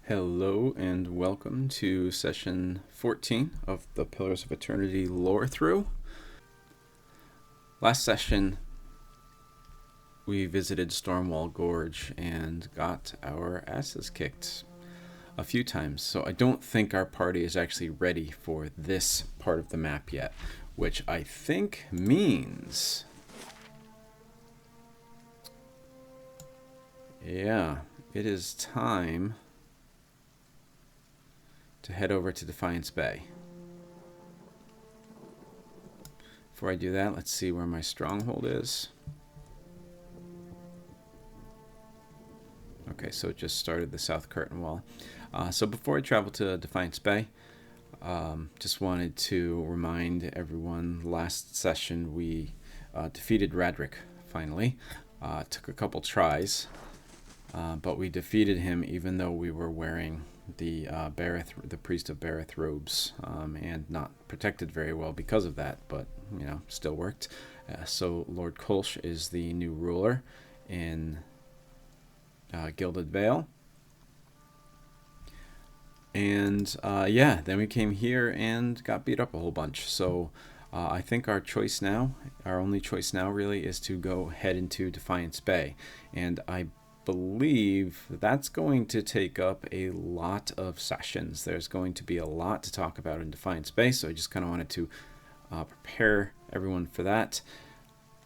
Hello and welcome to session 14 of the Pillars of Eternity Lorethrough. Last session we visited Stormwall Gorge and got our asses kicked a few times, so I don't think our party is actually ready for this part of the map yet, which I think means... yeah, it is time to head over to Defiance Bay. Before I do that, let's see where my stronghold is. Okay, so it just started the South Curtain Wall. So before I travel to Defiance Bay, just wanted to remind everyone, last session we defeated Radric, finally. Took a couple tries, but we defeated him even though we were wearing the Priest of Bareth robes, and not protected very well because of that, but you know, still worked. So Lord Kolsch is the new ruler in Gilded Vale, and yeah, then we came here and got beat up a whole bunch. So I think our only choice now really is to go head into Defiance Bay, and I believe that's going to take up a lot of sessions. There's going to be a lot to talk about in Defiance Bay, so I just kind of wanted to prepare everyone for that.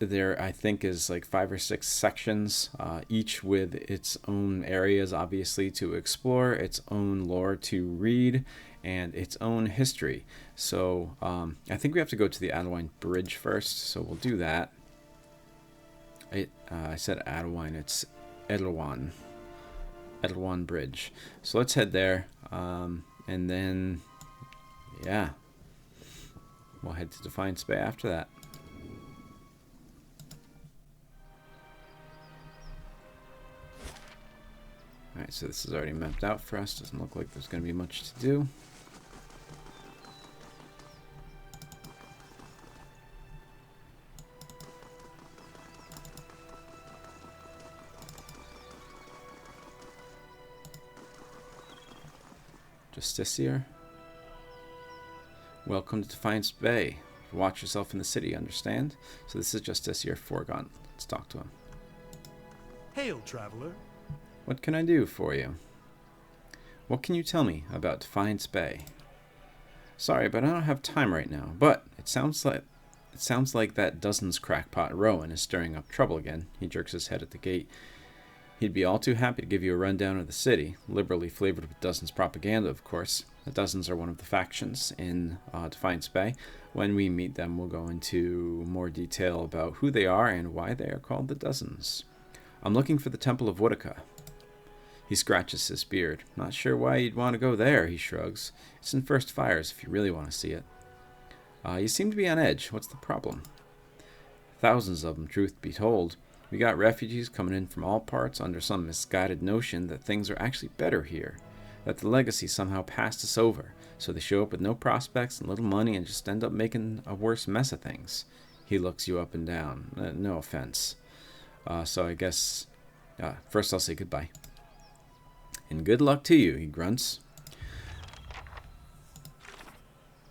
There, I think, is like 5 or 6 sections, each with its own areas, obviously, to explore, its own lore to read, and its own history. So I think we have to go to the Adwine Bridge first, so we'll do that. I said Adwine, it's Edelwan Bridge. So let's head there, and then, yeah, we'll head to Defiance Bay after that. Alright, so this is already mapped out for us. Doesn't look like there's going to be much to do. Justiciar. Welcome to Defiance Bay. Watch yourself in the city, understand? So this is Justiciar Forgaunt. Let's talk to him. Hail, traveler. What can I do for you? What can you tell me about Defiance Bay? Sorry, but I don't have time right now. But it sounds like that Dozens crackpot Rowan is stirring up trouble again. He jerks his head at the gate. He'd be all too happy to give you a rundown of the city, liberally flavored with Dozens propaganda, of course. The Dozens are one of the factions in Defiance Bay. When we meet them, we'll go into more detail about who they are and why they are called the Dozens. I'm looking for the Temple of Woodica. He scratches his beard. Not sure why you'd want to go there, he shrugs. It's in First Fires if you really want to see it. You seem to be on edge. What's the problem? Thousands of them, truth be told. We got refugees coming in from all parts under some misguided notion that things are actually better here, that the legacy somehow passed us over, so they show up with no prospects and little money and just end up making a worse mess of things. He looks you up and down. No offense. So I guess first I'll say goodbye. And good luck to you, he grunts.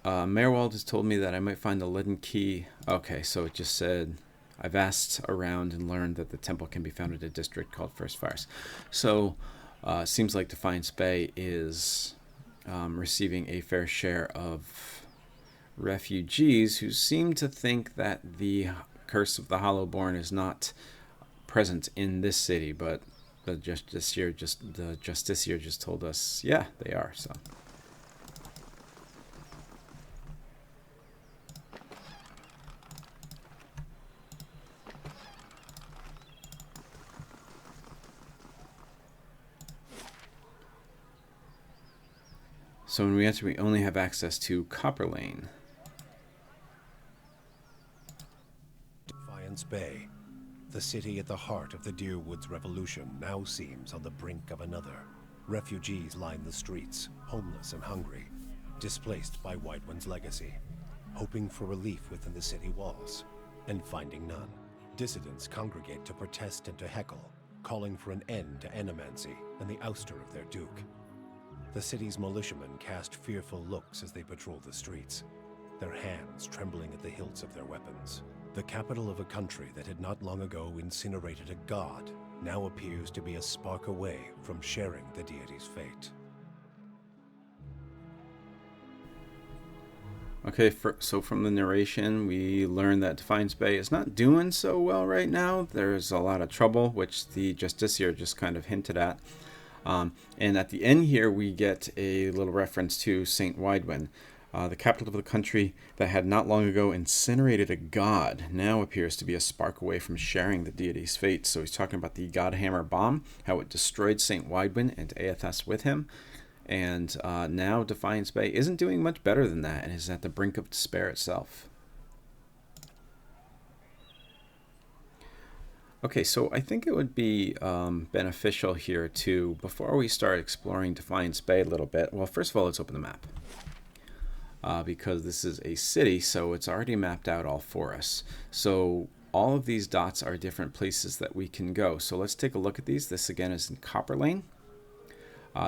Merwald has told me that I might find the leaden key. Okay, so it just said... I've asked around and learned that the temple can be found in a district called First Fires. So it seems like Defiance Bay is receiving a fair share of refugees who seem to think that the curse of the Hollowborn is not present in this city, but the Justiciar just told us, yeah, they are. So. So when we enter, we only have access to Copperlane. Defiance Bay, the city at the heart of the Deerwoods Revolution, now seems on the brink of another. Refugees line the streets, homeless and hungry, displaced by White One's legacy, hoping for relief within the city walls, and finding none. Dissidents congregate to protest and to heckle, calling for an end to ennomancy and the ouster of their duke. The city's militiamen cast fearful looks as they patrol the streets, their hands trembling at the hilts of their weapons. The capital of a country that had not long ago incinerated a god now appears to be a spark away from sharing the deity's fate. Okay, so from the narration, we learned that Defiance Bay is not doing so well right now. There's a lot of trouble, which the Justiciar just kind of hinted at. And at the end here, we get a little reference to St. Widwin. The capital of the country that had not long ago incinerated a god now appears to be a spark away from sharing the deity's fate. So he's talking about the Godhammer bomb, how it destroyed St. Widwin and Aethas with him. And now Defiance Bay isn't doing much better than that and is at the brink of despair itself. Okay, so I think it would be beneficial here to, before we start exploring Defiance Bay a little bit, well, first of all, let's open the map. Because this is a city, so it's already mapped out all for us. So all of these dots are different places that we can go. So let's take a look at these. This again is in Copperlane.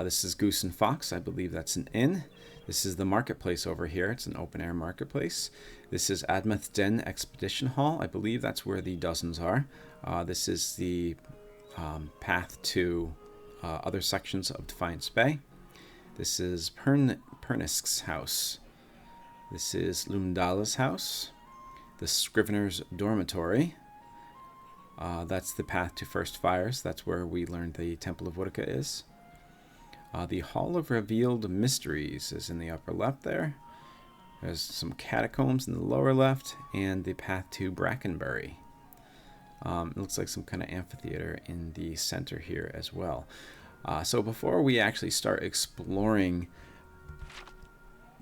This is Goose and Fox. I believe that's an inn. This is the marketplace over here. It's an open air marketplace. This is Admeth Den Expedition Hall. I believe that's where the dozens are. This is the path to other sections of Defiance Bay. This is Pernisk's house. This is Lumdala's house. The Scrivener's dormitory. That's the path to First Fires. That's where we learned the Temple of Woodica is. The Hall of Revealed Mysteries is in the upper left there. There's some catacombs in the lower left, and the path to Brackenbury. It looks like some kind of amphitheater in the center here as well. So before we actually start exploring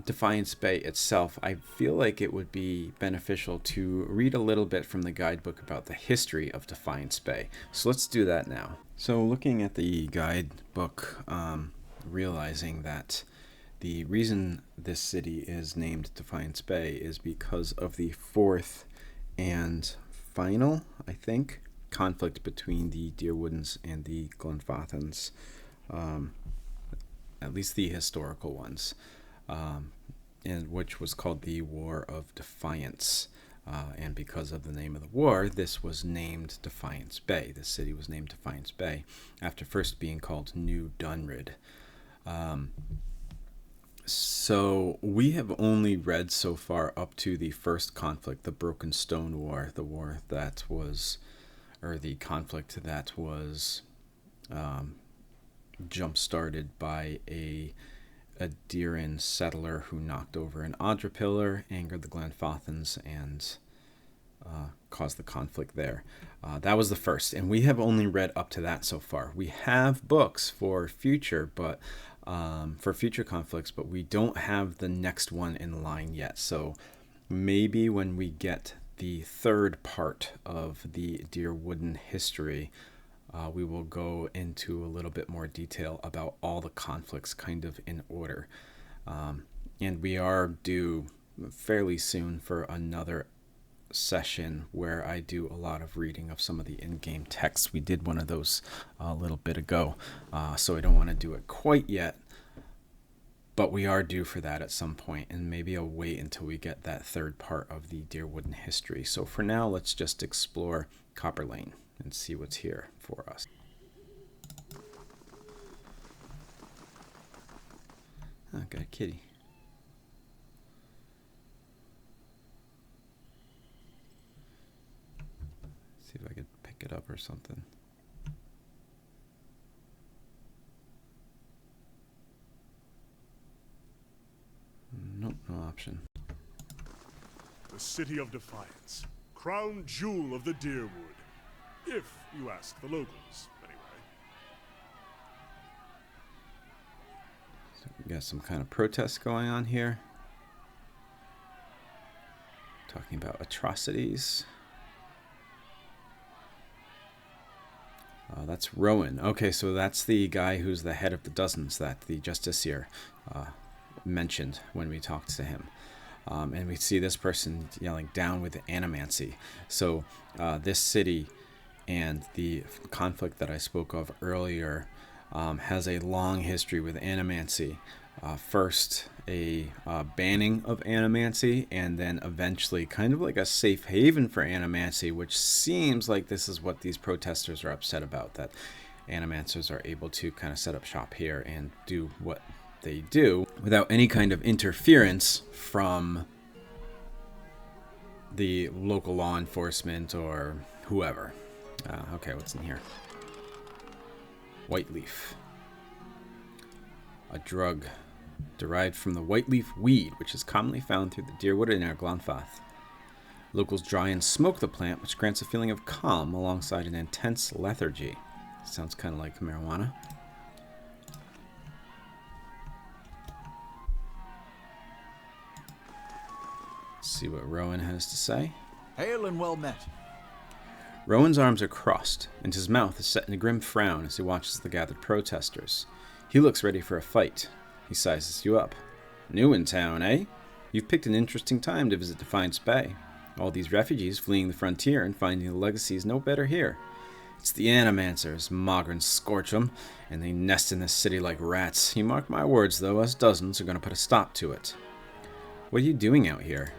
Defiance Bay itself, I feel like it would be beneficial to read a little bit from the guidebook about the history of Defiance Bay. So let's do that now. So looking at the guidebook, realizing that the reason this city is named Defiance Bay is because of the fourth and final, I think, conflict between the Deerwoodens and the Glenfathans, at least the historical ones, and which was called the War of Defiance. And because of the name of the war, this was named Defiance Bay. The city was named Defiance Bay after first being called New Dunrid. So we have only read so far up to the first conflict, the Broken Stone War, the war that was, or the conflict that was jump-started by a Deerin settler who knocked over an Audra pillar, angered the Glenfathans, and caused the conflict there. That was the first, and we have only read up to that so far. We have books for future, but for future conflicts, but we don't have the next one in line yet. So maybe when we get the third part of the Deerwooden history, we will go into a little bit more detail about all the conflicts kind of in order. And we are due fairly soon for another session where I do a lot of reading of some of the in-game texts. We did one of those a little bit ago, so I don't want to do it quite yet, but we are due for that at some point, and maybe I'll wait until we get that third part of the Deerwooden history. So for now, let's just explore Copperlane and see what's here for us. Oh, got a kitty. See if I could pick it up or something. Nope, no option. The City of Defiance, crown jewel of the Deerwood. If you ask the locals, anyway. So we got some kind of protest going on here. Talking about atrocities. That's Rowan. Okay, so that's the guy who's the head of the dozens that the Justiciar mentioned when we talked to him. And we see this person yelling, "Down with animancy." So this city and the conflict that I spoke of earlier has a long history with animancy. First, a banning of animancy, and then eventually kind of like a safe haven for animancy, which seems like this is what these protesters are upset about, that animancers are able to kind of set up shop here and do what they do without any kind of interference from the local law enforcement or whoever. Okay, what's in here? White leaf. A drug derived from the white leaf weed, which is commonly found through the Deerwood and Glanfath. Locals dry and smoke the plant, which grants a feeling of calm alongside an intense lethargy. Sounds kind of like marijuana. See what Rowan has to say. Hail and well met. Rowan's arms are crossed, and his mouth is set in a grim frown as he watches the gathered protesters. He looks ready for a fight. He sizes you up. New in town, eh? You've picked an interesting time to visit Defiance Bay. All these refugees fleeing the frontier and finding the legacy is no better here. It's the Animancers, Mogren scorch 'em, and they nest in this city like rats. You mark my words, though, us dozens are going to put a stop to it. What are you doing out here?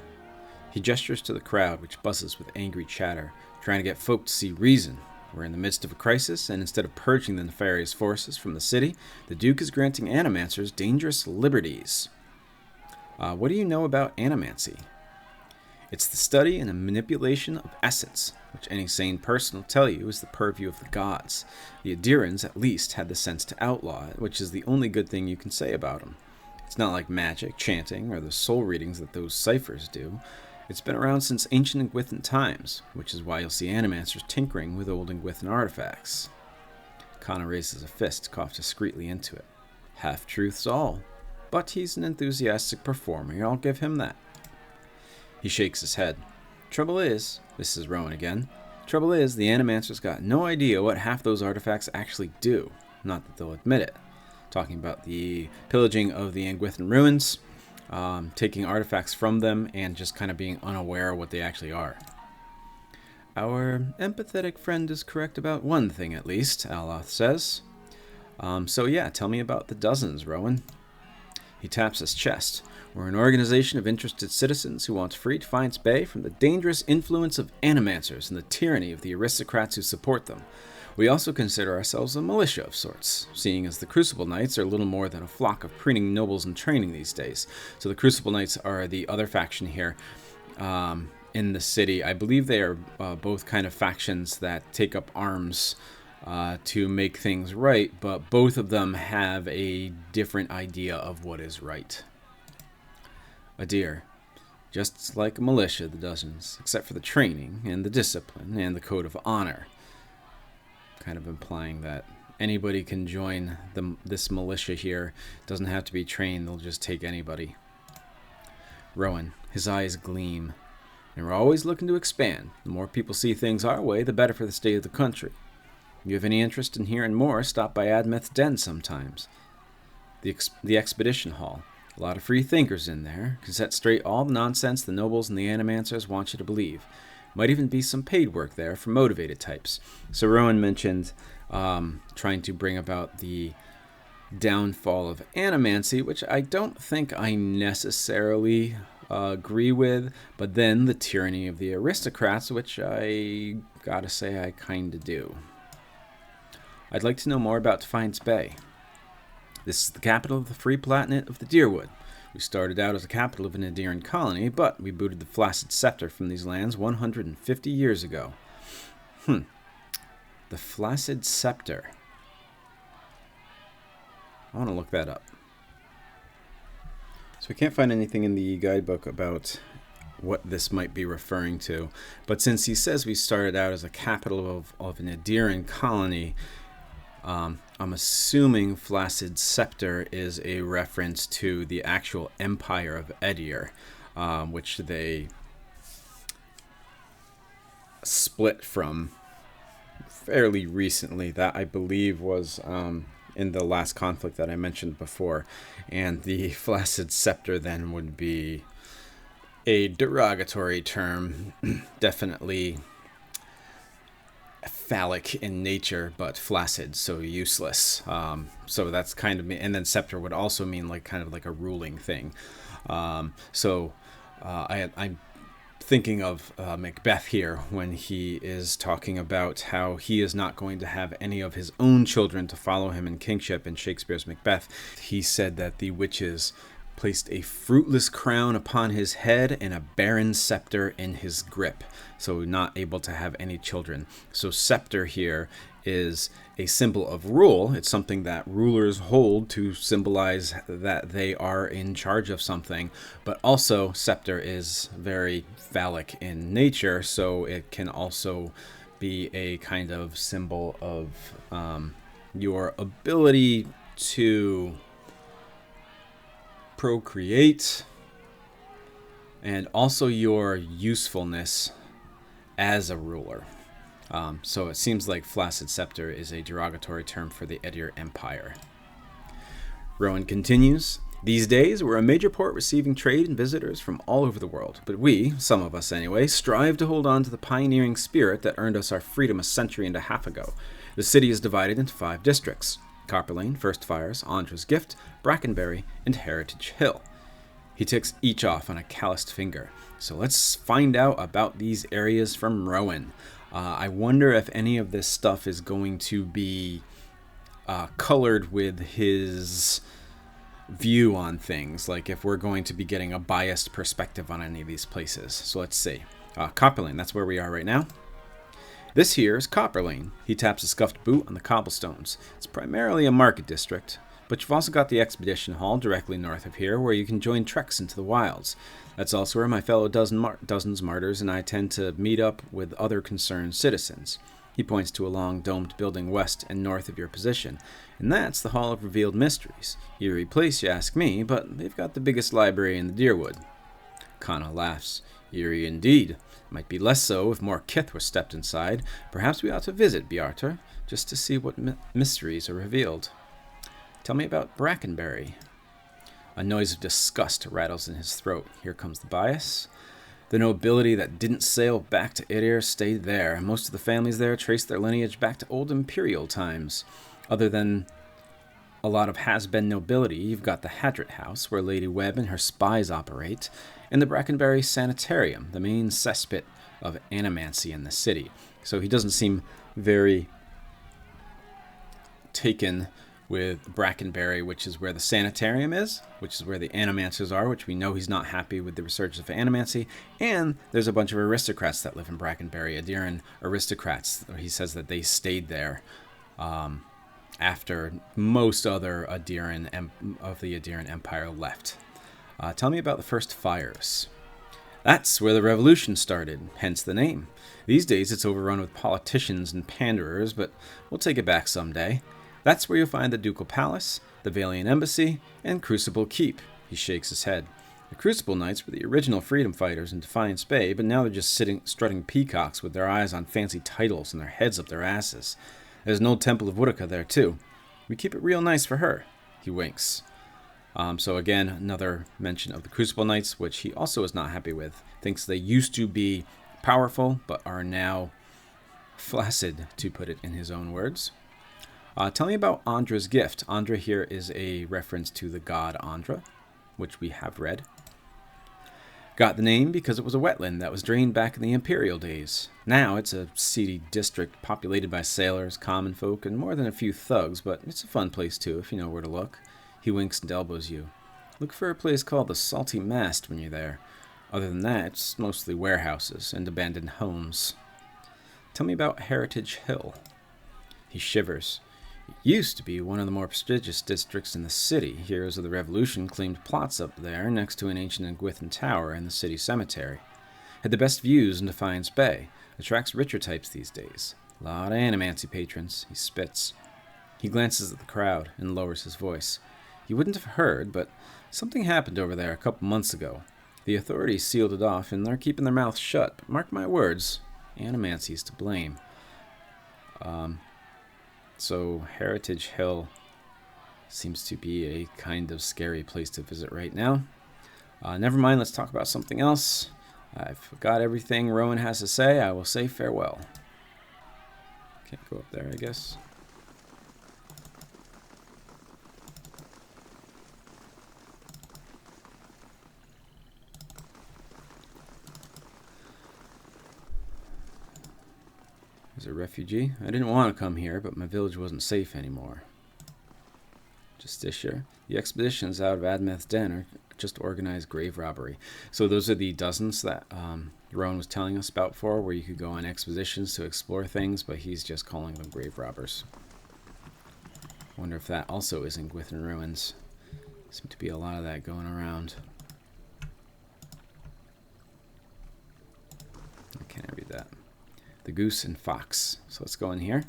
He gestures to the crowd, which buzzes with angry chatter, trying to get folk to see reason. We're in the midst of a crisis, and instead of purging the nefarious forces from the city, the Duke is granting Animancers dangerous liberties. What do you know about animancy? It's the study and the manipulation of essence, which any sane person will tell you is the purview of the gods. The Adirans, at least, had the sense to outlaw it, which is the only good thing you can say about them. It's not like magic, chanting, or the soul readings that those ciphers do. It's been around since ancient Ingwithan times, which is why you'll see animancers tinkering with old Ingwithan artifacts. Connor raises a fist, coughed discreetly into it. Half-truths all. But he's an enthusiastic performer, I'll give him that. He shakes his head. Trouble is, this is Rowan again, trouble is the Animancers got no idea what half those artifacts actually do. Not that they'll admit it. Talking about the pillaging of the Ingwithan ruins, taking artifacts from them, and just kind of being unaware of what they actually are. Our empathetic friend is correct about one thing, at least, Aloth says. So yeah, tell me about the dozens, Rowan. He taps his chest. We're an organization of interested citizens who want to free Defiance Bay from the dangerous influence of animancers and the tyranny of the aristocrats who support them. We also consider ourselves a militia of sorts, seeing as the Crucible Knights are little more than a flock of preening nobles in training these days. So the Crucible Knights are the other faction here in the city. I believe they are both kind of factions that take up arms to make things right, but both of them have a different idea of what is right. Adir, just like a militia, the dozens, except for the training and the discipline and the code of honor. Kind of implying that anybody can join this militia here. Doesn't have to be trained, they'll just take anybody. Rowan, his eyes gleam. And we're always looking to expand. The more people see things our way, the better for the state of the country. If you have any interest in hearing more, stop by Admeth's Den sometimes. The Expedition Hall. A lot of free thinkers in there. Can set straight all the nonsense the nobles and the Animancers want you to believe. Might even be some paid work there for motivated types. So Rowan mentioned trying to bring about the downfall of animancy, which I don't think I necessarily agree with, but then the tyranny of the aristocrats, which I gotta say I kinda do. I'd like to know more about Defiance Bay. This is the capital of the Free Planet of the Deerwood. We started out as a capital of an Adiran colony, but we booted the Flaccid Scepter from these lands 150 years ago. The Flaccid Scepter. I want to look that up. So we can't find anything in the guidebook about what this might be referring to. But since he says we started out as a capital of an Adiran colony, I'm assuming Flaccid Scepter is a reference to the actual Empire of Edir, which they split from fairly recently. That, I believe, was in the last conflict that I mentioned before. And the Flaccid Scepter then would be a derogatory term, definitely phallic in nature, but flaccid, so useless. So that's kind of, and then scepter would also mean like kind of like a ruling thing. I'm thinking of Macbeth here when he is talking about how he is not going to have any of his own children to follow him in kingship in Shakespeare's Macbeth. He said that the witches placed a fruitless crown upon his head and a barren scepter in his grip, so not able to have any children. So scepter here is a symbol of rule. It's something that rulers hold to symbolize that they are in charge of something, but also scepter is very phallic in nature, so it can also be a kind of symbol of your ability to procreate and also your usefulness as a ruler. So it seems like flaccid scepter is a derogatory term for the Edir Empire. Rowan continues, these days we're a major port receiving trade and visitors from all over the world, but we, some of us anyway, strive to hold on to the pioneering spirit that earned us our freedom a century and a half ago. The city is divided into 5 districts: Copperlane, First Fires, Andra's Gift, Brackenbury, and Heritage Hill. He ticks each off on a calloused finger. So let's find out about these areas from Rowan. I wonder if any of this stuff is going to be colored with his view on things, like if we're going to be getting a biased perspective on any of these places. So let's see. Copperlane, that's where we are right now. This here is Copperlane. He taps a scuffed boot on the cobblestones. It's primarily a market district, but you've also got the Expedition Hall directly north of here, where you can join treks into the wilds. That's also where my fellow dozens martyrs and I tend to meet up with other concerned citizens. He points to a long domed building west and north of your position, and that's the Hall of Revealed Mysteries. Eerie place, you ask me, but they've got the biggest library in the Deerwood. Kana laughs. Eerie indeed. Might be less so if more kith were stepped inside. Perhaps we ought to visit Biarter, just to see what mysteries are revealed. Tell me about Brackenbury. A noise of disgust rattles in his throat. Here comes the bias. The nobility that didn't sail back to Edir stayed there. Most of the families there trace their lineage back to old imperial times. Other than a lot of has-been nobility, you've got the Hadrit House, where Lady Webb and her spies operate, and the Brackenbury Sanitarium, the main cesspit of animancy in the city. So he doesn't seem very taken with Brackenbury, which is where the sanitarium is, which is where the animancers are, which we know he's not happy with the resurgence of animancy, and there's a bunch of aristocrats that live in Brackenbury, Adiran aristocrats. He says that they stayed there after most other Adiran of the Adiran Empire left. Tell me about the First Fires. That's where the revolution started, hence the name. These days it's overrun with politicians and panderers, but we'll take it back someday. That's where you'll find the Ducal Palace, the Valiant Embassy, and Crucible Keep. He shakes his head. The Crucible Knights were the original freedom fighters in Defiance Bay, but now they're just strutting peacocks with their eyes on fancy titles and their heads up their asses. There's an old Temple of Woodica there, too. We keep it real nice for her. He winks. So again, another mention of the Crucible Knights, which he also is not happy with. Thinks they used to be powerful, but are now flaccid, to put it in his own words. Tell me about Andra's Gift. Andra here is a reference to the god Andra, which we have read. Got the name because it was a wetland that was drained back in the Imperial days. Now it's a seedy district populated by sailors, common folk, and more than a few thugs, but it's a fun place too if you know where to look. He winks and elbows you. Look for a place called the Salty Mast when you're there. Other than that, it's mostly warehouses and abandoned homes. Tell me about Heritage Hill. He shivers. It used to be one of the more prestigious districts in the city. Heroes of the Revolution claimed plots up there next to an ancient Gwithan tower and the city cemetery. Had the best views in Defiance Bay. Attracts richer types these days. A lot of animancy patrons. He spits. He glances at the crowd and lowers his voice. You wouldn't have heard, but something happened over there a couple months ago. The authorities sealed it off, and they're keeping their mouths shut. But mark my words, animancy's to blame. So Heritage Hill seems to be a kind of scary place to visit right now. Never mind, let's talk about something else. I've got everything Rowan has to say. I will say farewell. Can't go up there, I guess. There's a refugee. I didn't want to come here, but my village wasn't safe anymore. Justicia. The expeditions out of Admeth's Den are just organized grave robbery. So those are the dozens that Rowan was telling us about before, where you could go on expeditions to explore things, but he's just calling them grave robbers. Wonder if that also is in Gwithin Ruins. Seems to be a lot of that going around. Can't I read that? The Goose and Fox. So let's go in here.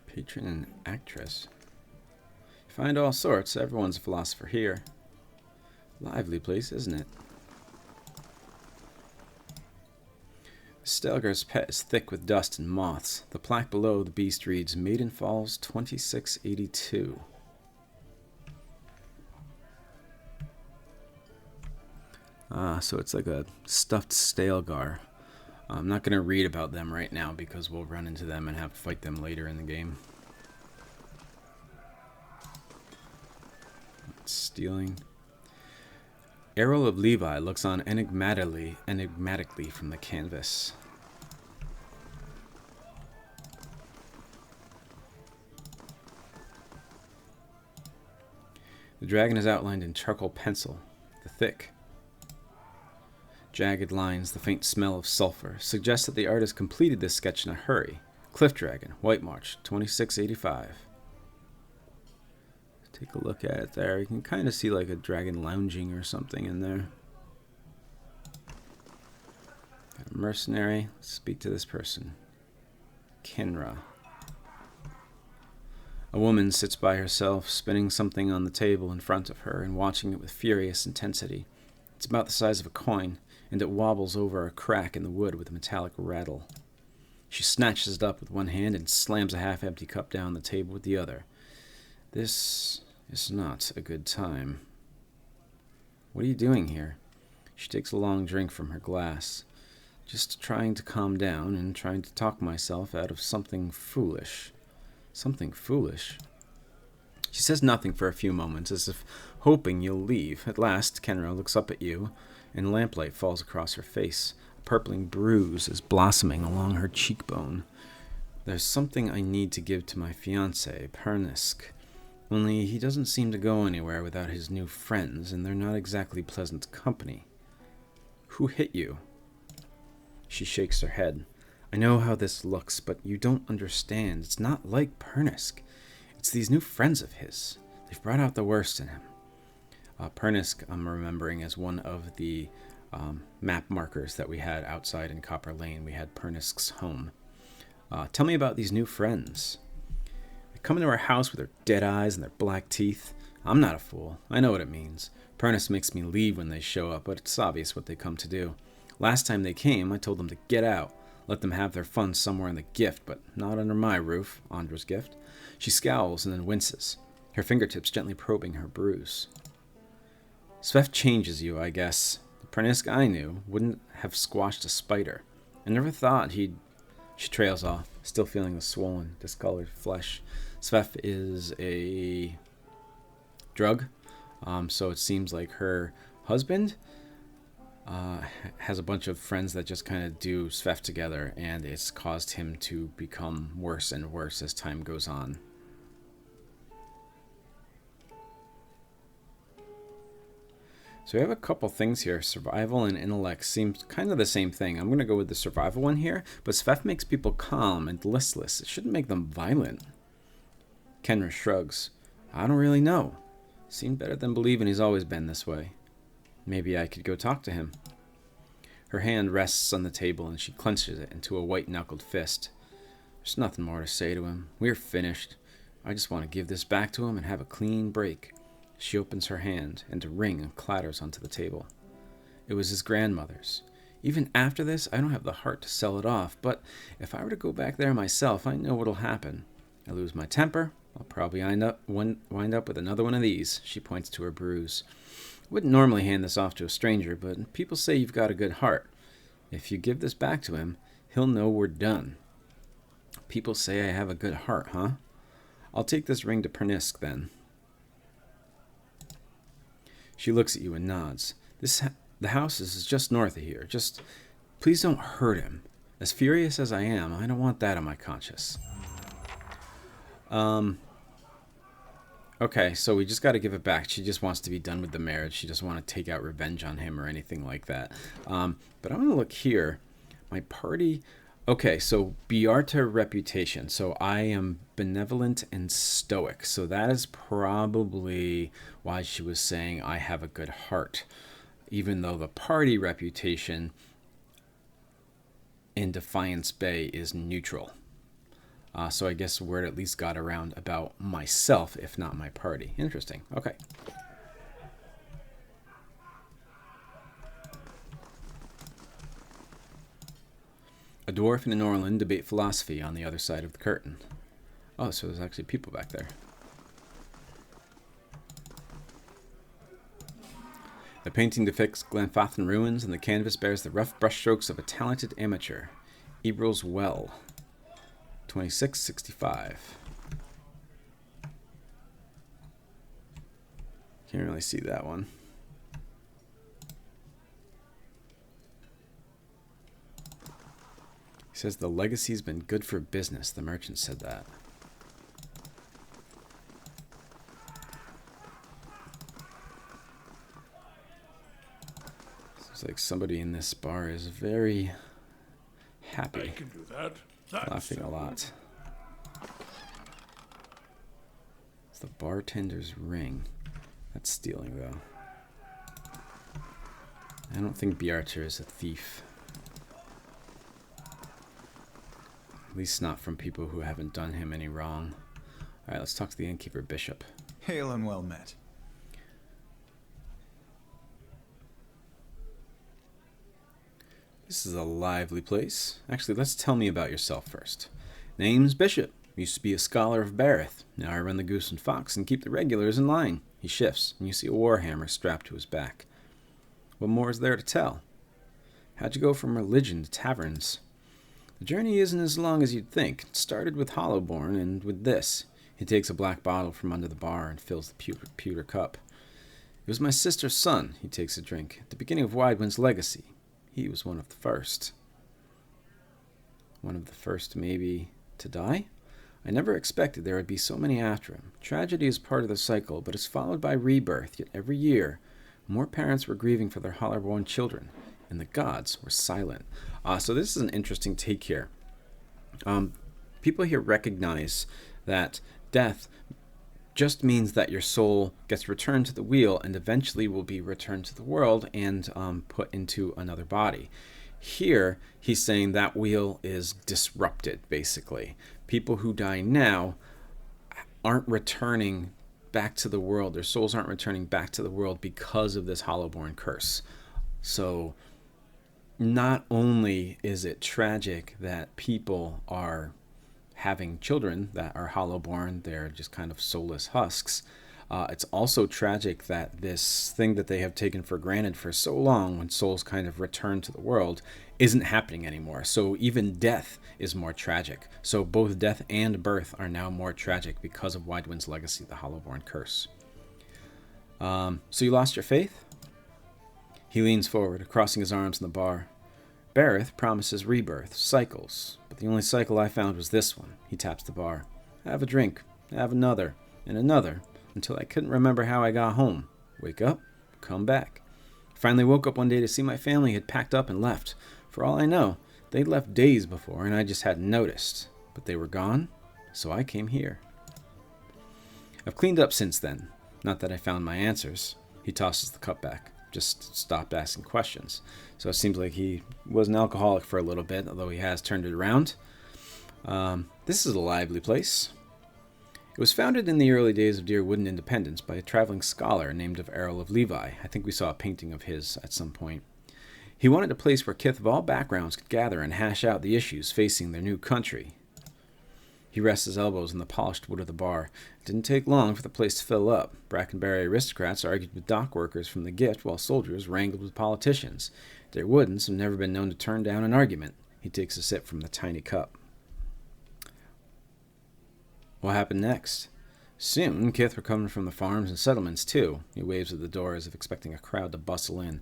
Patron and actress. You find all sorts. Everyone's a philosopher here. Lively place, isn't it? Stelgar's pet is thick with dust and moths. The plaque below the beast reads, Maiden Falls 2682. So it's like a stuffed Stelgar. I'm not going to read about them right now because we'll run into them and have to fight them later in the game. Stealing. Errol of Levi looks on enigmatically from the canvas. The dragon is outlined in charcoal pencil. The thick, jagged lines, the faint smell of sulfur, suggest that the artist completed this sketch in a hurry. Cliff Dragon, White March, 2685. Take a look at it there. You can kind of see like a dragon lounging or something in there. Got a mercenary. Let's speak to this person. Kenra. A woman sits by herself, spinning something on the table in front of her and watching it with furious intensity. It's about the size of a coin, and it wobbles over a crack in the wood with a metallic rattle. She snatches it up with one hand and slams a half-empty cup down the table with the other. This is not a good time. What are you doing here? She takes a long drink from her glass. Just trying to calm down and trying to talk myself out of something foolish. Something foolish? She says nothing for a few moments, as if hoping you'll leave. At last, Kenra looks up at you, and lamplight falls across her face. A purpling bruise is blossoming along her cheekbone. There's something I need to give to my fiancé, Pernisk. Only he doesn't seem to go anywhere without his new friends, and they're not exactly pleasant company. Who hit you? She shakes her head. I know how this looks, but you don't understand. It's not like Pernisk. It's these new friends of his. They've brought out the worst in him. Pernisk, I'm remembering, as one of the map markers that we had outside in Copperlane. We had Pernisk's home. Tell me about these new friends. They come into our house with their dead eyes and their black teeth. I'm not a fool. I know what it means. Pernisk makes me leave when they show up, but it's obvious what they come to do. Last time they came, I told them to get out. Let them have their fun somewhere in the gift, but not under my roof, Andra's gift. She scowls and then winces, her fingertips gently probing her bruise. Svef changes you, I guess. The Pernisk I knew wouldn't have squashed a spider. I never thought he'd... She trails off, still feeling the swollen, discolored flesh. Svef is a drug, so it seems like her husband has a bunch of friends that just kind of do Svef together, and it's caused him to become worse and worse as time goes on. So we have a couple things here. Survival and intellect seems kind of the same thing. I'm going to go with the survival one here, but Svef makes people calm and listless. It shouldn't make them violent. Kenra shrugs. I don't really know. Seemed better than believing he's always been this way. Maybe I could go talk to him. Her hand rests on the table and she clenches it into a white-knuckled fist. There's nothing more to say to him. We're finished. I just want to give this back to him and have a clean break. She opens her hand, and a ring clatters onto the table. It was his grandmother's. Even after this, I don't have the heart to sell it off, but if I were to go back there myself, I know what'll happen. I lose my temper. I'll probably wind up with another one of these. She points to her bruise. Wouldn't normally hand this off to a stranger, but people say you've got a good heart. If you give this back to him, he'll know we're done. People say I have a good heart, huh? I'll take this ring to Pernisk, then. She looks at you and nods. The house is just north of here. Just, please don't hurt him. As furious as I am, I don't want that on my conscience. Okay, so we just got to give it back. She just wants to be done with the marriage. She doesn't want to take out revenge on him or anything like that. But I'm going to look here. My party... Okay, so Biarta reputation. So I am benevolent and stoic. So that is probably why she was saying I have a good heart. Even though the party reputation in Defiance Bay is neutral. So I guess word at least got around about myself, if not my party. Interesting. Okay. A dwarf and an Orlin debate philosophy on the other side of the curtain. Oh, so there's actually people back there. The painting depicts Glenfathan ruins, and the canvas bears the rough brushstrokes of a talented amateur. Ebrel's Well. 2665. Can't really see that one. He says the legacy's been good for business. The merchant said that. Seems like somebody in this bar is very happy. I can do that. Laughing a lot. It's the bartender's ring. That's stealing, though. I don't think Biarta is a thief. At least not from people who haven't done him any wrong. Alright, let's talk to the innkeeper bishop. Hail and well met. This is a lively place. Actually, let's tell me about yourself first. Name's Bishop. Used to be a scholar of Bareth. Now I run the Goose and Fox and keep the regulars in line. He shifts, and you see a warhammer strapped to his back. What more is there to tell? How'd you go from religion to taverns? The journey isn't as long as you'd think. It started with Hollowborn and with this. He takes a black bottle from under the bar and fills the pewter cup. It was my sister's son. He takes a drink. At the beginning of Widewind's legacy. He was one of the first. One of the first, maybe, to die? I never expected there would be so many after him. Tragedy is part of the cycle, but is followed by rebirth, yet every year, more parents were grieving for their Hollowborn children, and the gods were silent. So this is an interesting take here. People here recognize that death just means that your soul gets returned to the wheel and eventually will be returned to the world and put into another body. Here, he's saying that wheel is disrupted, basically. People who die now aren't returning back to the world. Their souls aren't returning back to the world because of this Hollowborn curse. So not only is it tragic that people are having children that are Hollowborn, they're just kind of soulless husks. It's also tragic that this thing that they have taken for granted for so long, when souls kind of return to the world, isn't happening anymore. So even death is more tragic. So both death and birth are now more tragic because of Widewind's legacy, the Hollowborn curse. So you lost your faith? He leans forward, crossing his arms in the bar. Bareth promises rebirth, cycles, but the only cycle I found was this one. He taps the bar. Have a drink, have another, and another, until I couldn't remember how I got home. Wake up, come back. Finally woke up one day to see my family had packed up and left. For all I know, they'd left days before, and I just hadn't noticed. But they were gone, so I came here. I've cleaned up since then. Not that I found my answers. He tosses the cup back. Just stopped asking questions. So it seems like he was an alcoholic for a little bit, although he has turned it around. This is a lively place. It was founded in the early days of Deerwood independence by a traveling scholar named of Errol of Levi. I think we saw a painting of his at some point. He wanted a place where kith of all backgrounds could gather and hash out the issues facing their new country. He rests his elbows in the polished wood of the bar. It didn't take long for the place to fill up. Brackenbury aristocrats argued with dock workers from the Gift, while soldiers wrangled with politicians. Dear Woodens have never been known to turn down an argument. He takes a sip from the tiny cup. What happened next? Soon, kith were coming from the farms and settlements, too. He waves at the door as if expecting a crowd to bustle in.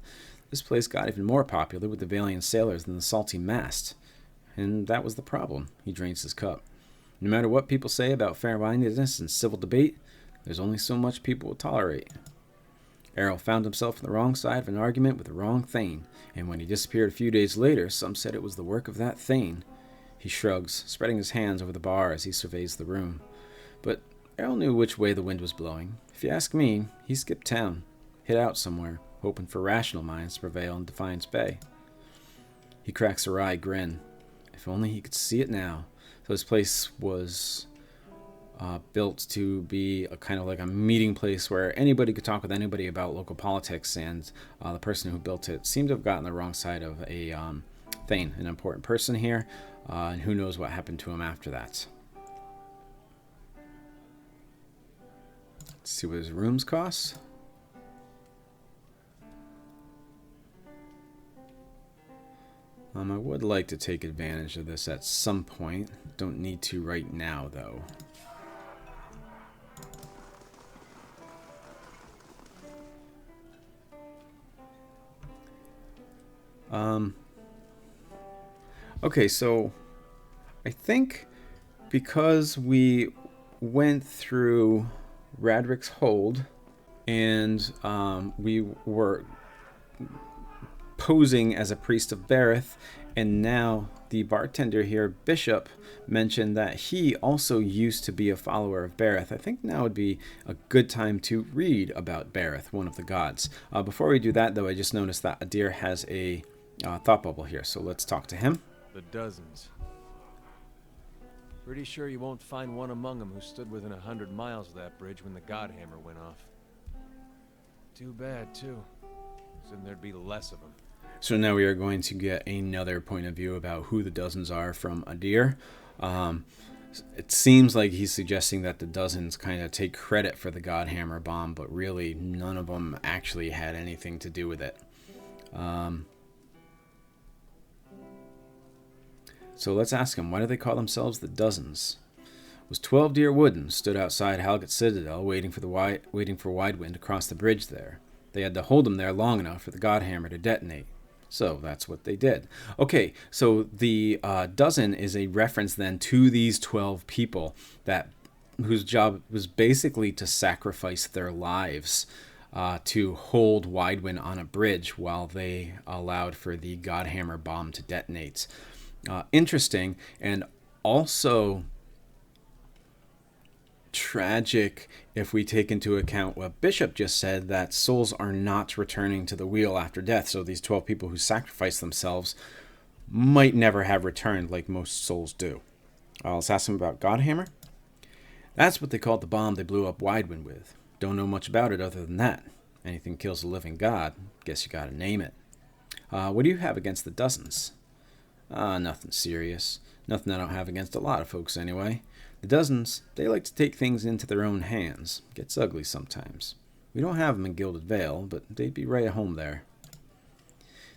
This place got even more popular with the Valiant sailors than the salty mast. And that was the problem. He drains his cup. No matter what people say about fair-mindedness and civil debate, there's only so much people will tolerate. Errol found himself on the wrong side of an argument with the wrong Thane, and when he disappeared a few days later, some said it was the work of that Thane. He shrugs, spreading his hands over the bar as he surveys the room. But Errol knew which way the wind was blowing. If you ask me, he skipped town, hid out somewhere, hoping for rational minds to prevail in Defiance Bay. He cracks a wry grin. If only he could see it now. So this place was built to be a kind of like a meeting place where anybody could talk with anybody about local politics, and the person who built it seemed to have gotten the wrong side of a Thane, an important person here, and who knows what happened to him after that. Let's see what his rooms cost. I would like to take advantage of this at some point. Don't need to right now, though. Okay, so I think because we went through Radrick's hold and we were posing as a priest of Bareth, and now the bartender here, Bishop, mentioned that he also used to be a follower of Bareth. I think now would be a good time to read about Bareth, one of the gods. Before we do that, though, I just noticed that Adir has a thought bubble here, so let's talk to him. The dozens. Pretty sure you won't find one among them who stood within 100 miles of that bridge when the Godhammer went off. Too bad, too. Then there'd be less of them. So now we are going to get another point of view about who the dozens are from Adir. It seems like he's suggesting that the dozens kind of take credit for the Godhammer bomb, but really none of them actually had anything to do with it. So let's ask him, why do they call themselves the Dozens? It was 12 Dear Woodens stood outside Halget Citadel waiting for Widewind to cross the bridge there. They had to hold him there long enough for the Godhammer to detonate. So that's what they did. Okay, so the dozen is a reference then to these 12 people whose job was basically to sacrifice their lives to hold Widewind on a bridge while they allowed for the Godhammer bomb to detonate. Interesting, and also tragic if we take into account what Bishop just said, that souls are not returning to the wheel after death. So these 12 people who sacrificed themselves might never have returned like most souls do. Let's ask them about Godhammer. That's what they called the bomb they blew up Widewind with. Don't know much about it other than that. Anything kills a living god, guess you gotta name it. What do you have against the dozens? Nothing serious. Nothing I don't have against a lot of folks anyway. The dozens, they like to take things into their own hands. Gets ugly sometimes. We don't have them in Gilded Vale, but they'd be right at home there.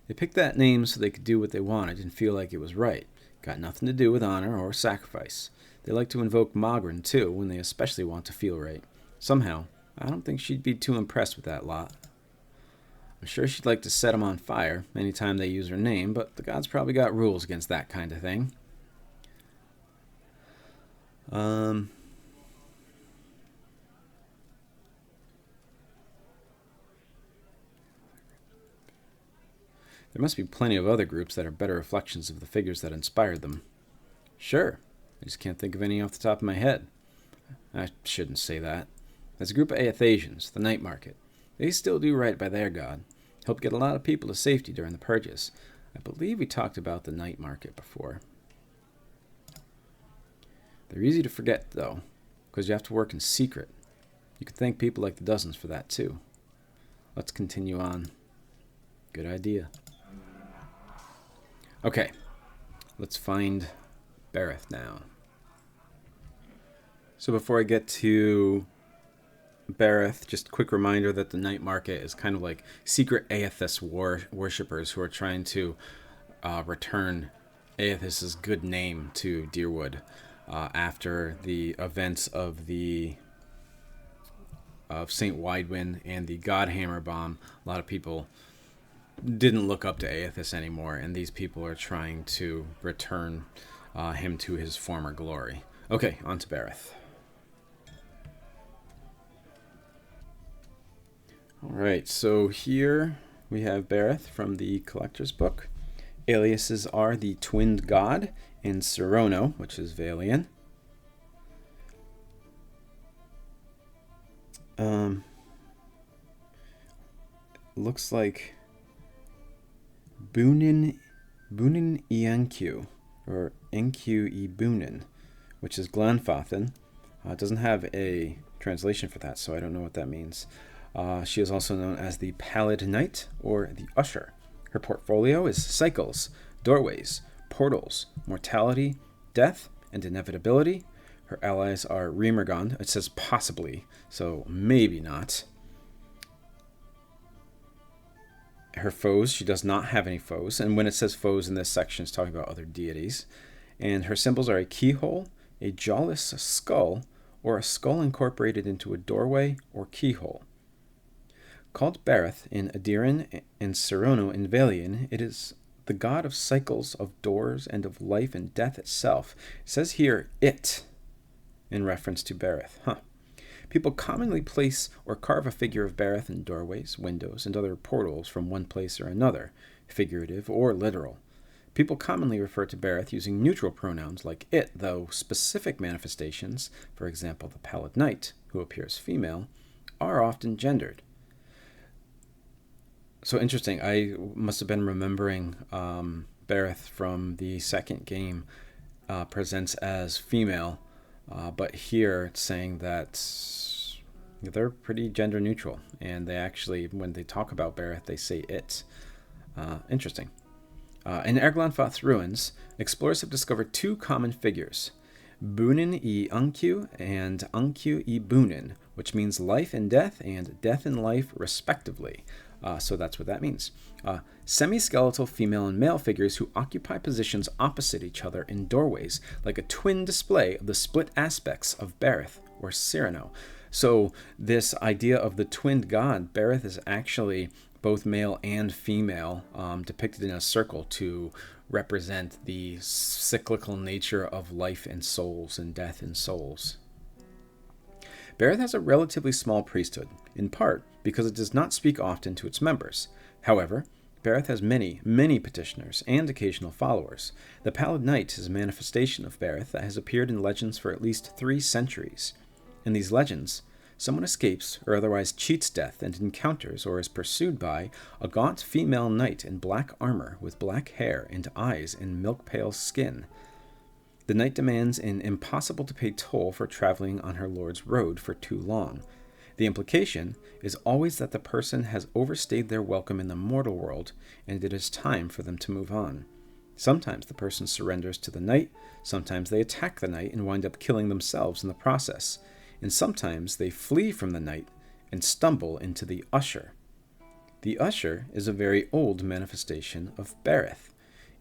They picked that name so they could do what they wanted and feel like it was right. Got nothing to do with honor or sacrifice. They like to invoke Mogren, too, when they especially want to feel right. Somehow, I don't think she'd be too impressed with that lot. I'm sure she'd like to set them on fire anytime they use her name, but the gods probably got rules against that kind of thing. There must be plenty of other groups that are better reflections of the figures that inspired them. Sure, I just can't think of any off the top of my head. I shouldn't say that. There's a group of Aethasians, the Night Market. They still do right by their god. Helped get a lot of people to safety during the purges. I believe we talked about the Night Market before. They're easy to forget, though, because you have to work in secret. You can thank people like the dozens for that, too. Let's continue on. Good idea. Okay, let's find Bareth now. So before I get to Bareth, just a quick reminder that the night market is kind of like secret Aethys worshippers who are trying to return Aethys's good name to Deerwood after the events of St. Widewin and the Godhammer bomb. A lot of people didn't look up to Aethys anymore, and these people are trying to return him to his former glory. Okay, on to Bareth. Alright, so here we have Bareth from the Collector's Book. Aliases are the Twinned God and Serono, which is Valian. Looks like Bunin Iancu, or Encu e Bunin, which is Glanfathan. It doesn't have a translation for that, so I don't know what that means. She is also known as the Pallid Knight, or the Usher. Her portfolio is cycles, doorways, portals, mortality, death, and inevitability. Her allies are Remergond. It says possibly, so maybe not. Her foes, she does not have any foes. And when it says foes in this section, it's talking about other deities. And her symbols are a keyhole, a jawless skull, or a skull incorporated into a doorway or keyhole. Called Bareth in Adiran and Serono in Valian, it is the god of cycles, of doors, and of life and death itself. It says here, it, in reference to Bareth. People commonly place or carve a figure of Bareth in doorways, windows, and other portals from one place or another, figurative or literal. People commonly refer to Bareth using neutral pronouns like it, though specific manifestations, for example the Pallid Knight, who appears female, are often gendered. So interesting, I must have been remembering Bareth from the second game presents as female, but here it's saying that they're pretty gender neutral, and they actually, when they talk about Bareth, they say it. Interesting. In Erglanfath's ruins, explorers have discovered two common figures, Bunin e Ancu and Ancu e Bunin, which means life and death and death and life, respectively. So that's what that means. Semi-skeletal female and male figures who occupy positions opposite each other in doorways, like a twin display of the split aspects of Bareth or Cyrano. So this idea of the twinned god, Bareth is actually both male and female, depicted in a circle to represent the cyclical nature of life and souls and death and souls. Bareth has a relatively small priesthood, in part because it does not speak often to its members. However, Bareth has many, many petitioners and occasional followers. The Pallid Knight is a manifestation of Bareth that has appeared in legends for at least 3 centuries. In these legends, someone escapes or otherwise cheats death and encounters or is pursued by a gaunt female knight in black armor with black hair and eyes and milk-pale skin. The knight demands an impossible-to-pay toll for traveling on her lord's road for too long. The implication is always that the person has overstayed their welcome in the mortal world, and it is time for them to move on. Sometimes the person surrenders to the knight, sometimes they attack the knight and wind up killing themselves in the process, and sometimes they flee from the knight and stumble into the Usher. The Usher is a very old manifestation of Bareth.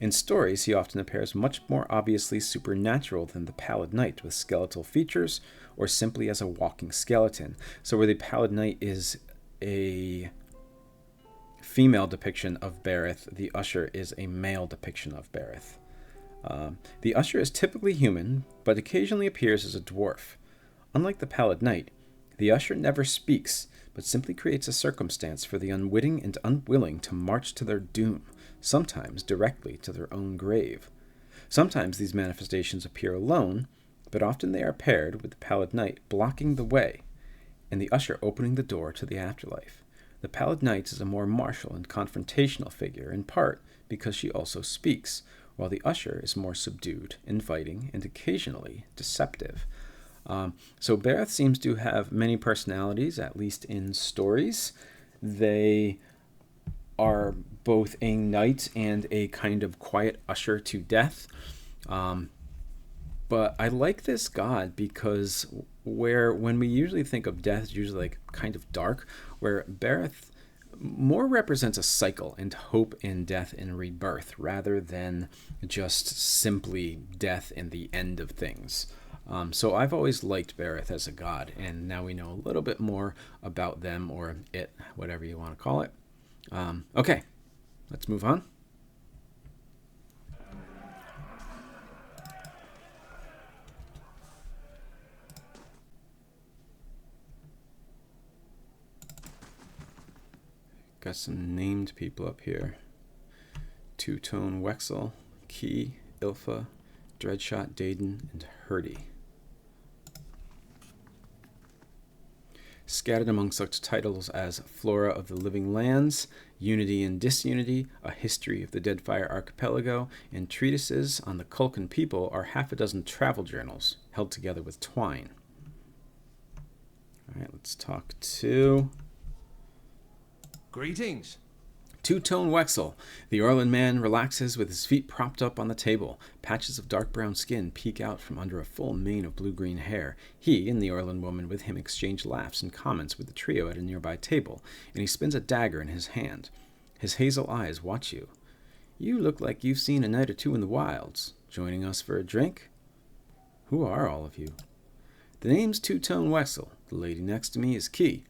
In stories, he often appears much more obviously supernatural than the Pallid Knight, with skeletal features, or simply as a walking skeleton. So where the Pallid Knight is a female depiction of Bareth, the Usher is a male depiction of Bareth. The Usher is typically human, but occasionally appears as a dwarf. Unlike the Pallid Knight, the Usher never speaks, but simply creates a circumstance for the unwitting and unwilling to march to their doom, sometimes directly to their own grave. Sometimes these manifestations appear alone, but often they are paired with the Pallid Knight blocking the way, and the Usher opening the door to the afterlife. The Pallid Knight is a more martial and confrontational figure, in part because she also speaks, while the Usher is more subdued, inviting, and occasionally deceptive. So Bareth seems to have many personalities, at least in stories. They are both a knight and a kind of quiet usher to death. But I like this god because when we usually think of death, it's usually like kind of dark, where Bareth more represents a cycle and hope in death and rebirth rather than just simply death and the end of things. So I've always liked Bareth as a god, and now we know a little bit more about them, or it, whatever you want to call it. Okay, let's move on. Got some named people up here. Two-Tone Wexel, Key, Ilfa, Dreadshot, Daden, and Hurdy. Scattered among such titles as Flora of the Living Lands, Unity and Disunity, A History of the Deadfire Archipelago, and treatises on the Culcan people are half a dozen travel journals held together with twine. All right, let's talk to... Greetings. Two-Tone Wexel. The Orland man relaxes with his feet propped up on the table. Patches of dark brown skin peek out from under a full mane of blue-green hair. He and the Orland woman with him exchange laughs and comments with the trio at a nearby table, and he spins a dagger in his hand. His hazel eyes watch you. You look like you've seen a night or two in the wilds. Joining us for a drink? Who are all of you? The name's Two-Tone Wexel. The lady next to me is Key.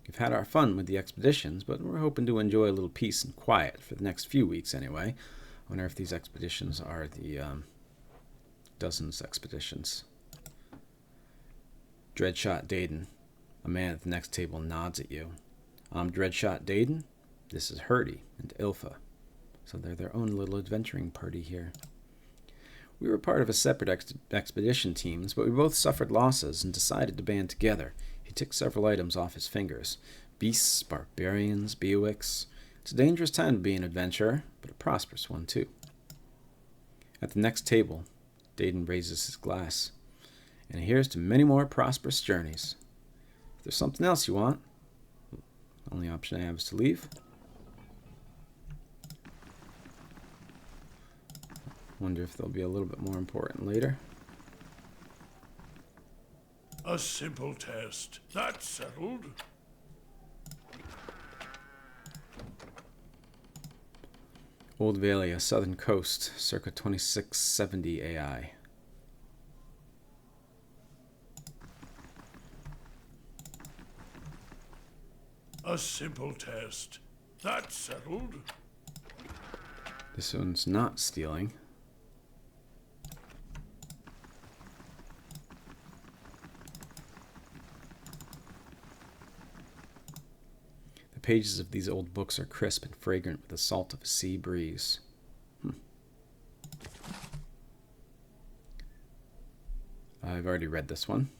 We've had our fun with the expeditions, but we're hoping to enjoy a little peace and quiet for the next few weeks anyway. I wonder if these expeditions are the dozens expeditions. Dreadshot Daden. A man at the next table nods at you. I'm Dreadshot Daden. This is Hurdy and Ilfa. So they're their own little adventuring party here. We were part of a separate expedition teams, but we both suffered losses and decided to band together. He took several items off his fingers. Beasts, barbarians, Beowicks. It's a dangerous time to be an adventurer, but a prosperous one too. At the next table, Daden raises his glass. And here's to many more prosperous journeys. If there's something else you want, the only option I have is to leave. Wonder if they'll be a little bit more important later. A simple test. That's settled. Old Valia, Southern Coast, circa 2670 AI. A simple test. That's settled. This one's not stealing. The pages of these old books are crisp and fragrant with the salt of a sea breeze. I've already read this one.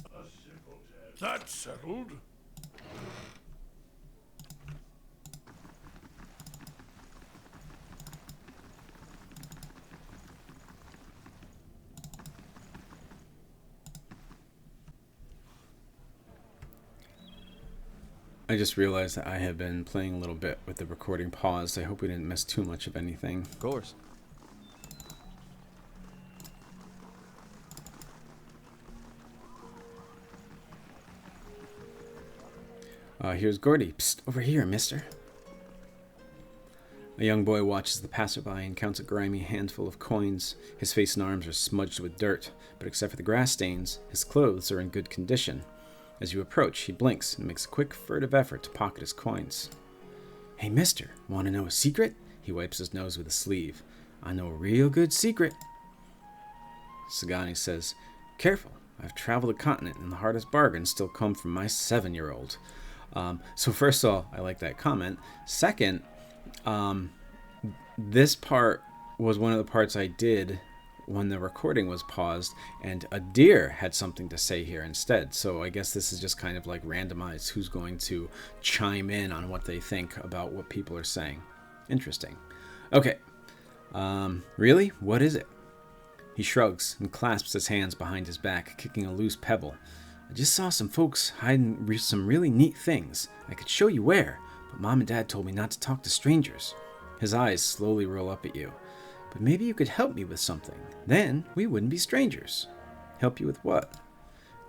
A simple test. That's settled. I just realized that I have been playing a little bit with the recording paused. I hope we didn't miss too much of anything. Of course. Here's Gordy. Psst, over here, mister. A young boy watches the passerby and counts a grimy handful of coins. His face and arms are smudged with dirt, but except for the grass stains, his clothes are in good condition. As you approach, he blinks and makes a quick, furtive effort to pocket his coins. Hey, mister, want to know a secret? He wipes his nose with a sleeve. I know a real good secret. Sagani says, Careful, I've traveled a continent and the hardest bargains still come from my 7-year-old. So first of all, I like that comment. Second, this part was one of the parts I did when the recording was paused, and a deer had something to say here instead. So I guess this is just kind of like randomized who's going to chime in on what they think about what people are saying. Interesting. Okay. Really? What is it? He shrugs and clasps his hands behind his back, kicking a loose pebble. I just saw some folks hiding some really neat things. I could show you where, but Mom and Dad told me not to talk to strangers. His eyes slowly roll up at you. But maybe you could help me with something. Then we wouldn't be strangers. Help you with what?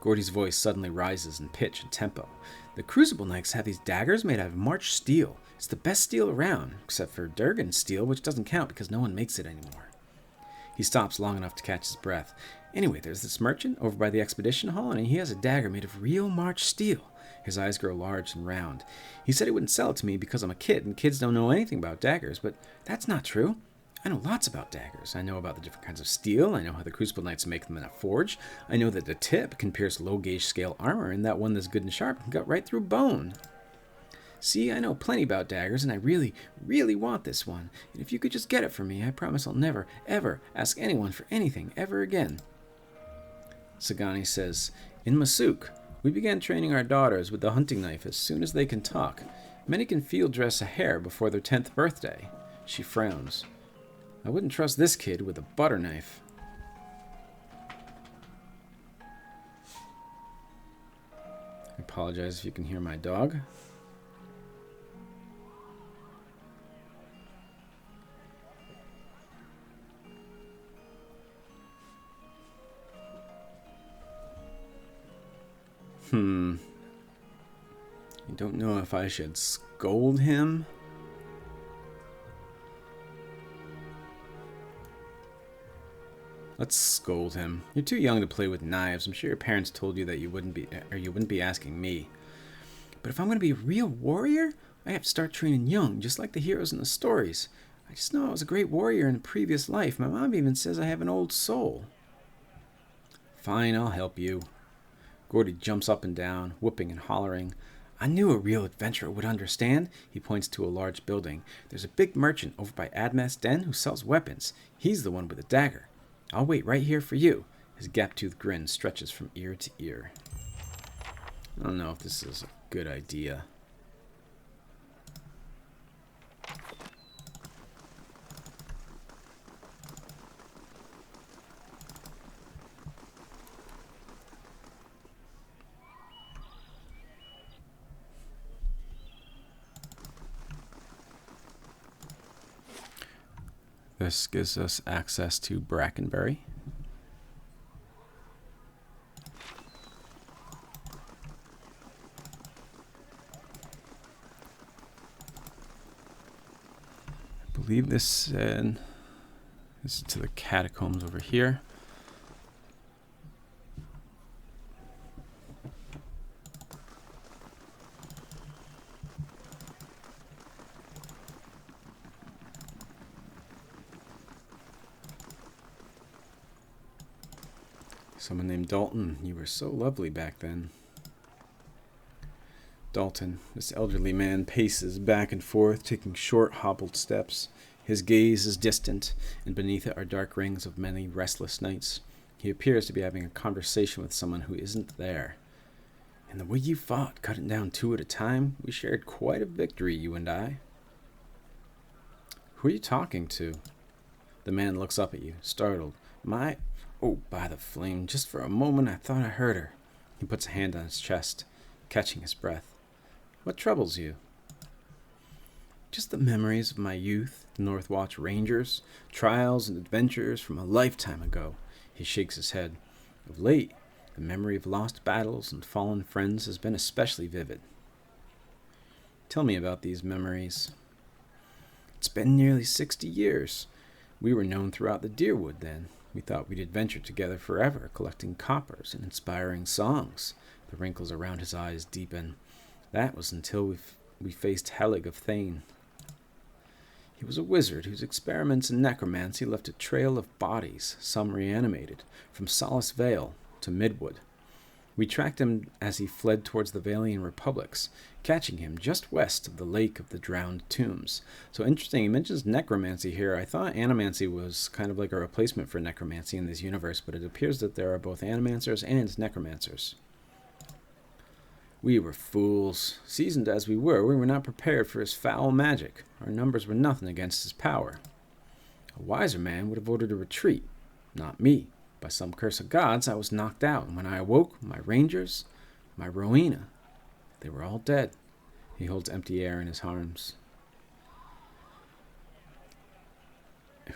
Gordy's voice suddenly rises in pitch and tempo. The Crucible Knights have these daggers made out of March steel. It's the best steel around, except for Durgan steel, which doesn't count because no one makes it anymore. He stops long enough to catch his breath. Anyway, there's this merchant over by the expedition hall, and he has a dagger made of real March steel. His eyes grow large and round. He said he wouldn't sell it to me because I'm a kid, and kids don't know anything about daggers, but that's not true. I know lots about daggers. I know about the different kinds of steel. I know how the Crucible Knights make them in a forge. I know that the tip can pierce low-gauge scale armor, and that one that's good and sharp can cut right through bone. See, I know plenty about daggers, and I really, really want this one. And if you could just get it for me, I promise I'll never, ever ask anyone for anything ever again. Sagani says, in Masuk, we began training our daughters with the hunting knife as soon as they can talk. Many can field dress a hare before their 10th birthday. She frowns. I wouldn't trust this kid with a butter knife. I apologize if you can hear my dog. I don't know if I should scold him. Let's scold him. You're too young to play with knives. I'm sure your parents told you that you wouldn't be asking me. But if I'm going to be a real warrior, I have to start training young, just like the heroes in the stories. I just know I was a great warrior in a previous life. My mom even says I have an old soul. Fine, I'll help you. Gordy jumps up and down, whooping and hollering. I knew a real adventurer would understand. He points to a large building. There's a big merchant over by Admeth's den who sells weapons. He's the one with the dagger. I'll wait right here for you. His gap-toothed grin stretches from ear to ear. I don't know if this is a good idea. This gives us access to Brackenbury. I believe this is to the catacombs over here. Someone named Dalton. You were so lovely back then. Dalton, this elderly man, paces back and forth, taking short, hobbled steps. His gaze is distant, and beneath it are dark rings of many restless nights. He appears to be having a conversation with someone who isn't there. And the way you fought, cutting down two at a time, we shared quite a victory, you and I. Who are you talking to? The man looks up at you, startled. Oh, by the flame, just for a moment I thought I heard her. He puts a hand on his chest, catching his breath. What troubles you? Just the memories of my youth, the Northwatch Rangers, trials and adventures from a lifetime ago. He shakes his head. Of late, the memory of lost battles and fallen friends has been especially vivid. Tell me about these memories. It's been nearly 60 years. We were known throughout the Deerwood then. We thought we'd adventure together forever, collecting coppers and inspiring songs. The wrinkles around his eyes deepen. That was until we faced Helig of Thane. He was a wizard whose experiments in necromancy left a trail of bodies, some reanimated, from Solace Vale to Midwood. We tracked him as he fled towards the Valian republics, catching him just west of the Lake of the Drowned Tombs. So interesting, he mentions necromancy here. I thought animancy was kind of like a replacement for necromancy in this universe, but it appears that there are both animancers and necromancers. We were fools. Seasoned as we were not prepared for his foul magic. Our numbers were nothing against his power. A wiser man would have ordered a retreat. Not me. By some curse of gods, I was knocked out, and when I awoke, my rangers, my Rowena, they were all dead. He holds empty air in his arms.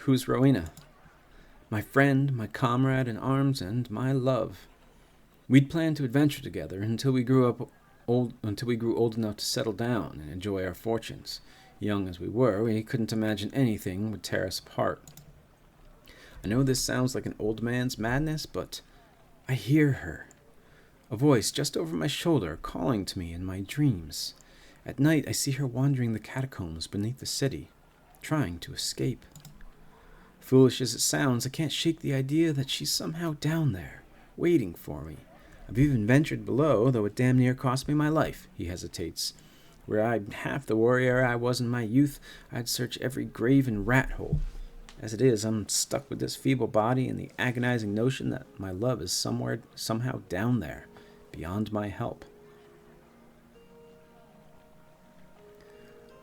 Who's Rowena? My friend, my comrade in arms, and my love. We'd planned to adventure together until we grew old enough to settle down and enjoy our fortunes. Young as we were, we couldn't imagine anything would tear us apart. I know this sounds like an old man's madness, but I hear her. A voice just over my shoulder calling to me in my dreams. At night, I see her wandering the catacombs beneath the city, trying to escape. Foolish as it sounds, I can't shake the idea that she's somehow down there, waiting for me. I've even ventured below, though it damn near cost me my life, he hesitates. Were I half the warrior I was in my youth, I'd search every grave and rat hole. As it is, I'm stuck with this feeble body and the agonizing notion that my love is somehow down there, beyond my help.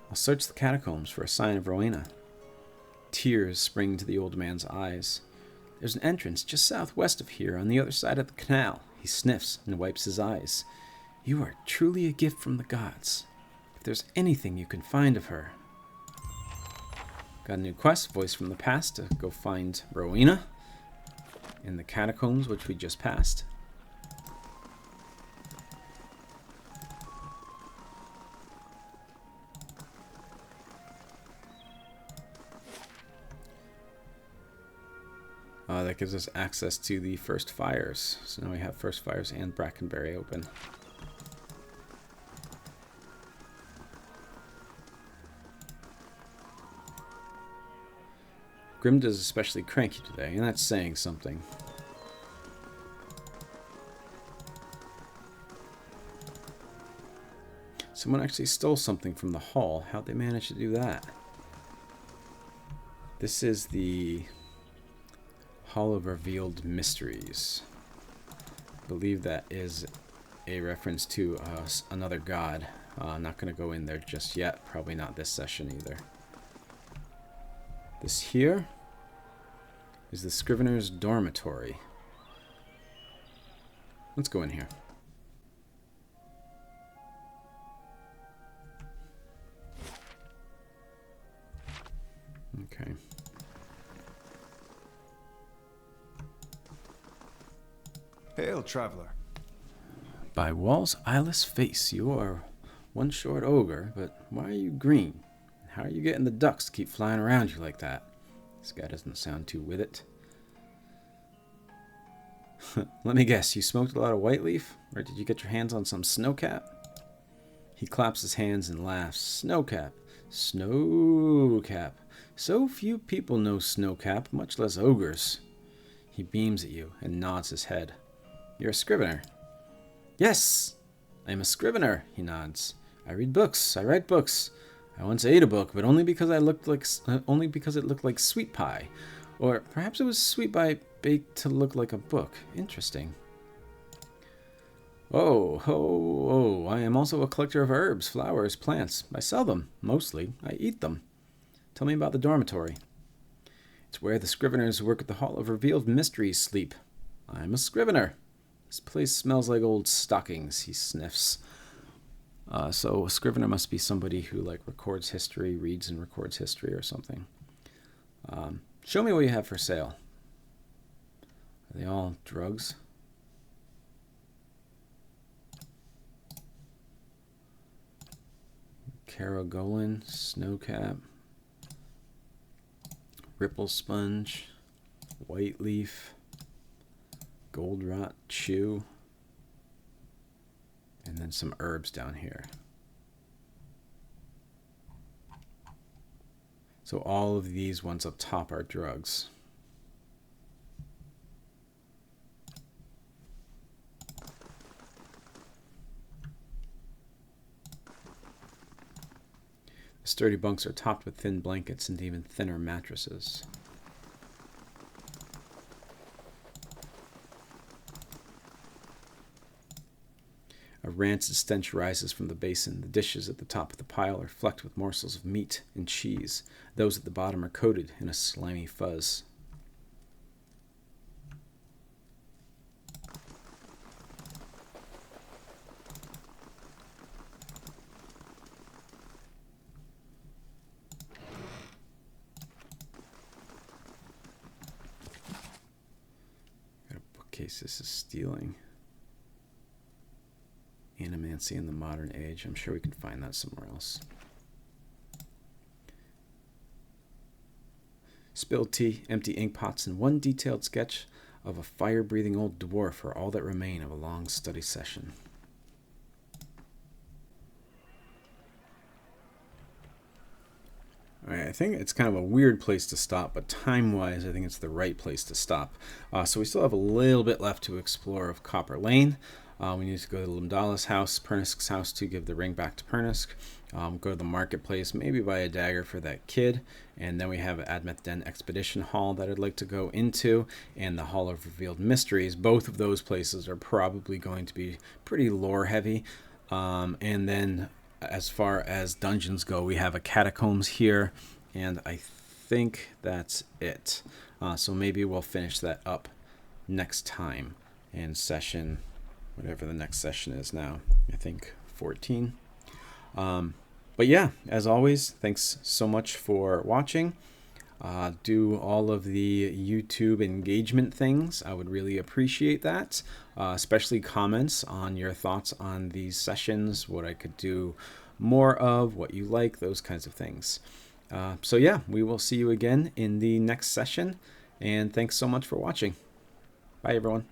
I'll search the catacombs for a sign of Rowena. Tears spring to the old man's eyes. There's an entrance just southwest of here, on the other side of the canal. He sniffs and wipes his eyes. You are truly a gift from the gods. If there's anything you can find of her. Got a new quest, voice from the past, to go find Rowena in the catacombs, which we just passed. That gives us access to the First Fires. So now we have First Fires and Brackenberry open. Grimda's especially cranky today, and that's saying something. Someone actually stole something from the hall. How'd they manage to do that? This is the Hall of Revealed Mysteries. I believe that is a reference to another god. I'm not going to go in there just yet. Probably not this session either. This here is the Scrivener's Dormitory. Let's go in here. Okay. Hail, traveler. By Wall's eyeless face, you are one short ogre, but why are you green? How are you getting the ducks to keep flying around you like that? This guy doesn't sound too with it. Let me guess, you smoked a lot of white leaf? Or did you get your hands on some snowcap? He claps his hands and laughs. Snowcap. Snowcap. So few people know snowcap, much less ogres. He beams at you and nods his head. You're a scrivener. Yes, I'm a scrivener, he nods. I read books. I write books. I once ate a book, but only because it looked like sweet pie. Or perhaps it was sweet pie baked to look like a book. Interesting. Oh, I am also a collector of herbs, flowers, plants. I sell them, mostly. I eat them. Tell me about the dormitory. It's where the scriveners who work at the Hall of Revealed Mysteries sleep. I'm a scrivener. This place smells like old stockings, he sniffs. So a scrivener must be somebody who records history, reads and records history or something. Show me what you have for sale. Are they all drugs? Caragolin, Snowcap, Ripple Sponge, White Leaf, Goldratt Chew, and then some herbs down here. So all of these ones up top are drugs. The sturdy bunks are topped with thin blankets and even thinner mattresses. A rancid stench rises from the basin. The dishes at the top of the pile are flecked with morsels of meat and cheese. Those at the bottom are coated in a slimy fuzz. case this is stealing. Animancy in the modern age. I'm sure we can find that somewhere else. Spilled tea, empty ink pots, and one detailed sketch of a fire-breathing old dwarf are all that remain of a long study session. Alright, I think it's kind of a weird place to stop, but time-wise, I think it's the right place to stop. So we still have a little bit left to explore of Copperlane. We need to go to Limdala's house, Pernisk's house, to give the ring back to Pernisk. Go to the marketplace, maybe buy a dagger for that kid. And then we have Admeth Den Expedition Hall that I'd like to go into, and the Hall of Revealed Mysteries. Both of those places are probably going to be pretty lore-heavy. And then as far as dungeons go, we have a catacombs here, and I think that's it. So maybe we'll finish that up next time in session, whatever the next session is now. I think 14. But yeah, as always, thanks so much for watching. Do all of the YouTube engagement things. I would really appreciate that, especially comments on your thoughts on these sessions, what I could do more of, what you like, those kinds of things. So yeah, we will see you again in the next session, and thanks so much for watching. Bye, everyone.